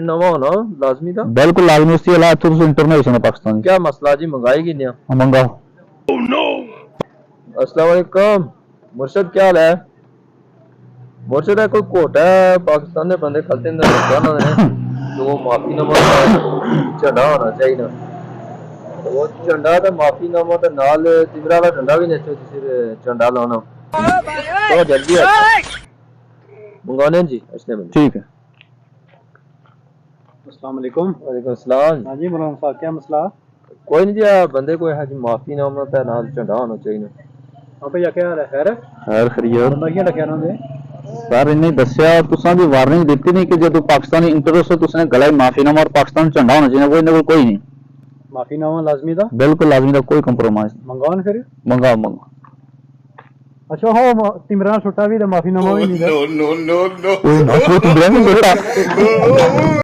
नवा होना लाजमी था। बिल्कुल लाजमी, उसकी अलावा तो इंटरनेशनल है पाकिस्तान। क्या मसला जी, मंगाएगी नहीं? मंगाओ। अस्सलाम वालेकुम मुर्शद, क्या हाल है? मुर्शद है कोई कोटा है पाकिस्तान के बंदे खलते हैं तो वो माफी नामा झंडा होना चाहिए ना, तो वो झंडा तो माफी नामा तो नाल तिमरा का झंडा भी नहीं चाहिए, झंडा लाना तो जल्दी मंगाने जी अच्छे बंदे। ठीक है। अस्सलाम वालेकुम। वालेकुम सलाम। हाँ जी मौलाना साहब, क्या मसला? कोई नहीं जी, बंदे कोई है जी माफी नामा तो नाल झंडा होना चाहिए ना। हाँ भैया, क्या हाल है? खैर खैर खैरियत बंदा क्या लग्या ना दे? सर इन्हें दसिया तुसा भी वार्निंग दी नहीं कि जो पाकिस्तानी इंटरेस्ट हो तुसने गला माफीनामा और पाकिस्तान झंडा होना चाहिए, वो इन्हें कोई नहीं। माफीनामा लाजमी था? बिल्कुल लाजमी था, कोई कंप्रोमाइज। मंगवान फिर। मंगाओ मंगाओ। अच्छा हो तिमरान छुट्टा भी तो माफीनामा भी नहीं था। No no no no